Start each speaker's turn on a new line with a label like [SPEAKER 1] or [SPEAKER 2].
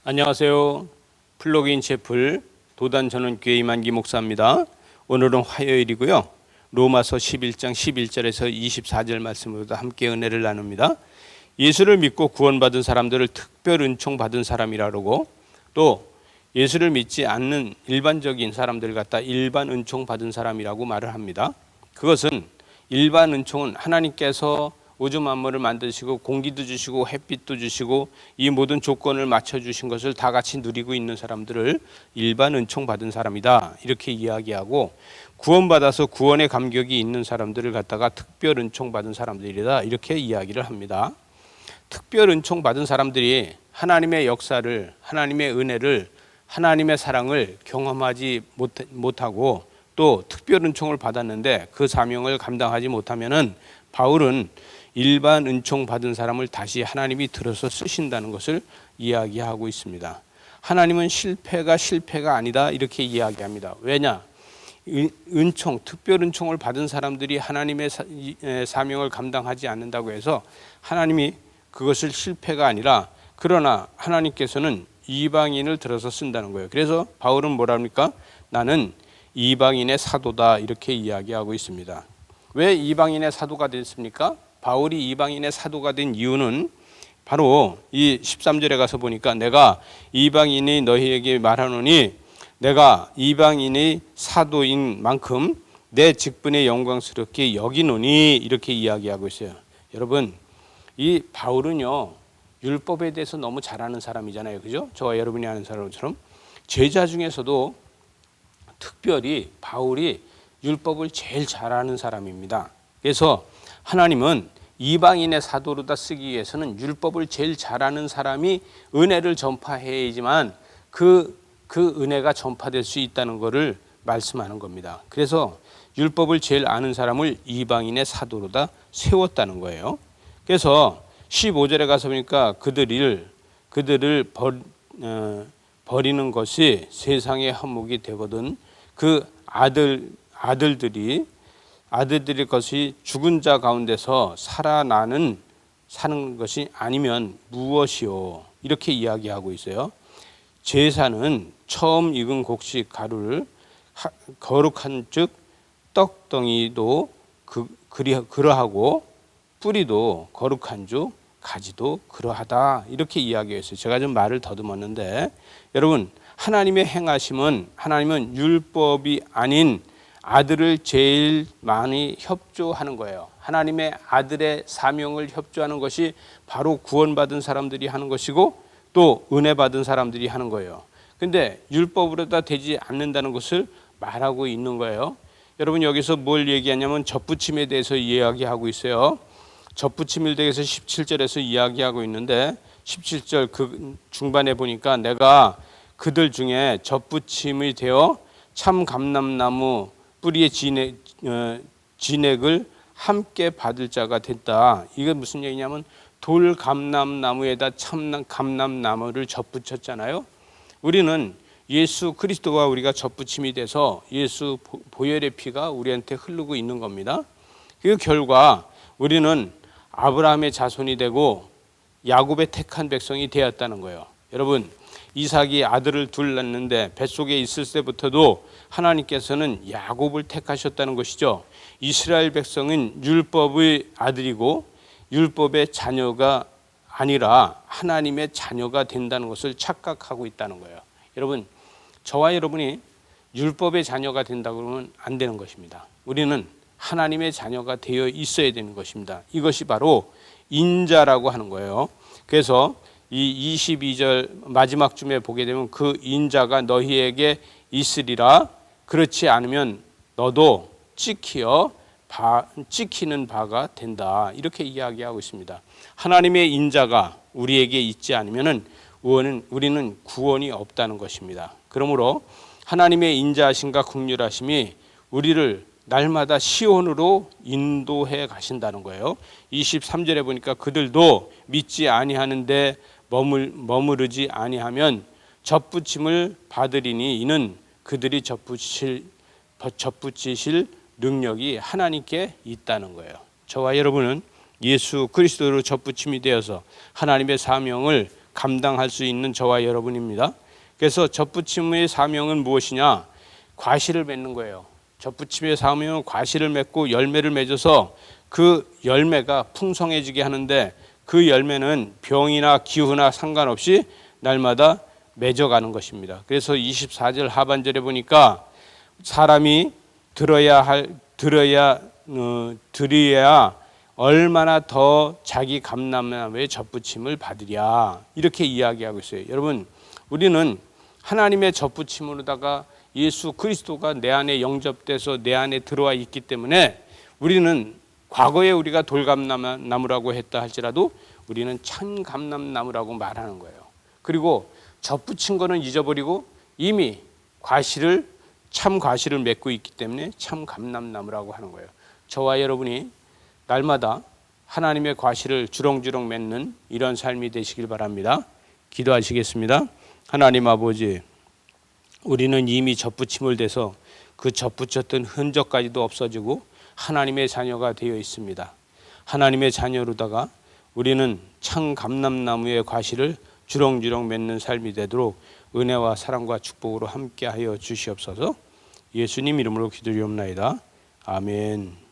[SPEAKER 1] 안녕하세요. 플러그인 채플 도단전원교회 임한기 목사입니다. 오늘은 화요일이고요. 로마서 11장 11절에서 24절 말씀으로 함께 은혜를 나눕니다. 예수를 믿고 구원받은 사람들을 특별 은총 받은 사람이라 그러고, 또 예수를 믿지 않는 일반적인 사람들 갖다 일반 은총 받은 사람이라고 말을 합니다. 그것은 일반 은총은 하나님께서 우주 만물을 만드시고 공기도 주시고 햇빛도 주시고 이 모든 조건을 맞춰주신 것을 다 같이 누리고 있는 사람들을 일반 은총 받은 사람이다, 이렇게 이야기하고, 구원받아서 구원의 감격이 있는 사람들을 갖다가 특별 은총 받은 사람들이다, 이렇게 이야기를 합니다. 특별 은총 받은 사람들이 하나님의 역사를, 하나님의 은혜를, 하나님의 사랑을 경험하지 못하고 또 특별 은총을 받았는데 그 사명을 감당하지 못하면은 바울은 일반 은총 받은 사람을 다시 하나님이 들어서 쓰신다는 것을 이야기하고 있습니다. 하나님은 실패가 아니다, 이렇게 이야기합니다. 왜냐? 은총, 특별 은총을 받은 사람들이 하나님의 사명을 감당하지 않는다고 해서 하나님이 그것을 실패가 아니라, 그러나 하나님께서는 이방인을 들어서 쓴다는 거예요. 그래서 바울은 뭐랍니까? 나는 이방인의 사도다, 이렇게 이야기하고 있습니다. 왜 이방인의 사도가 됐습니까? 바울이 이방인의 사도가 된 이유는 바로 이 13절에 가서 보니까, 내가 이방인이 너희에게 말하노니 내가 이방인의 사도인 만큼 내 직분에 영광스럽게 여기노니, 이렇게 이야기하고 있어요. 여러분, 이 바울은요, 율법에 대해서 너무 잘 아는 사람이잖아요, 그죠? 저와 여러분이 아는 사람처럼 제자 중에서도 특별히 바울이 율법을 제일 잘 아는 사람입니다. 그래서 하나님은 이방인의 사도로다 쓰기 위해서는 율법을 제일 잘하는 사람이 은혜를 전파해야지만 그 은혜가 전파될 수 있다는 것을 말씀하는 겁니다. 그래서 율법을 제일 아는 사람을 이방인의 사도로다 세웠다는 거예요. 그래서 15절에 가서 보니까 그들을 버리는 것이 세상의 한몫이 되거든 그 아들들이 것이 죽은 자 가운데서 사는 것이 아니면 무엇이요, 이렇게 이야기하고 있어요. 제사는 처음 익은 곡식 가루를 거룩한 즉 떡덩이도 그러하고 뿌리도 거룩한 즉 가지도 그러하다, 이렇게 이야기했어요. 제가 좀 말을 더듬었는데, 여러분, 하나님의 행하심은, 하나님은 율법이 아닌 아들을 제일 많이 협조하는 거예요. 하나님의 아들의 사명을 협조하는 것이 바로 구원받은 사람들이 하는 것이고 또 은혜 받은 사람들이 하는 거예요. 근데 율법으로 다 되지 않는다는 것을 말하고 있는 거예요. 여러분, 여기서 뭘 얘기하냐면 젖붙임에 대해서 이야기하고 있어요. 젖붙임에 대해서 17절에서 이야기하고 있는데, 17절 그 중반에 보니까 내가 그들 중에 젖붙임이 되어 참 감람나무 뿌리의 진액을 함께 받을 자가 됐다. 이게 무슨 얘기냐면 돌감람나무에다 참 감람나무를 젖붙였잖아요. 우리는 예수 그리스도와 우리가 젖붙임이 돼서 예수 보혈의 피가 우리한테 흐르고 있는 겁니다. 그 결과 우리는 아브라함의 자손이 되고 야곱의 택한 백성이 되었다는 거예요. 여러분, 이삭이 아들을 둘 낳는데 뱃속에 있을 때부터도 하나님께서는 야곱을 택하셨다는 것이죠. 이스라엘 백성은 율법의 아들이고 율법의 자녀가 아니라 하나님의 자녀가 된다는 것을 착각하고 있다는 거예요. 여러분, 저와 여러분이 율법의 자녀가 된다고 그러면 안 되는 것입니다. 우리는 하나님의 자녀가 되어 있어야 되는 것입니다. 이것이 바로 인자라고 하는 거예요. 그래서 이 22절 마지막 쯤에 보게 되면 그 인자가 너희에게 있으리라. 그렇지 않으면 너도 찍히는 바가 된다, 이렇게 이야기하고 있습니다. 하나님의 인자가 우리에게 있지 않으면 우리는 구원이 없다는 것입니다. 그러므로 하나님의 인자하심과 긍휼하심이 우리를 날마다 시온으로 인도해 가신다는 거예요. 23절에 보니까 그들도 믿지 아니하는데 머무르지 아니하면 젖붙임을 받으리니 이는 그들이 젖붙이실 능력이 하나님께 있다는 거예요. 저와 여러분은 예수 그리스도로 젖붙임이 되어서 하나님의 사명을 감당할 수 있는 저와 여러분입니다. 그래서 젖붙임의 사명은 무엇이냐? 과실을 맺는 거예요. 젖붙임의 사명은 과실을 맺고 열매를 맺어서 그 열매가 풍성해지게 하는데, 그 열매는 병이나 기후나 상관없이 날마다 맺어가는 것입니다. 그래서 24절 하반절에 보니까 사람이 들어야 얼마나 더 자기 감람나무의 젖붙임을 받으랴, 이렇게 이야기하고 있어요. 여러분, 우리는 하나님의 젖붙임으로다가 예수 그리스도가 내 안에 영접돼서 내 안에 들어와 있기 때문에 우리는 과거에 우리가 돌감람나무라고 했다 할지라도 우리는 참 감람나무라고 말하는 거예요. 그리고 젖붙인 거는 잊어버리고 이미 참 과실을 맺고 있기 때문에 참 감람나무라고 하는 거예요. 저와 여러분이 날마다 하나님의 과실을 주렁주렁 맺는 이런 삶이 되시길 바랍니다. 기도하시겠습니다. 하나님 아버지, 우리는 이미 젖붙임을 돼서 그 젖붙였던 흔적까지도 없어지고 하나님의 자녀가 되어 있습니다. 하나님의 자녀로다가 우리는 참 감람나무의 과실을 주렁주렁 맺는 삶이 되도록 은혜와 사랑과 축복으로 함께하여 주시옵소서. 예수님 이름으로 기도드리옵나이다. 아멘.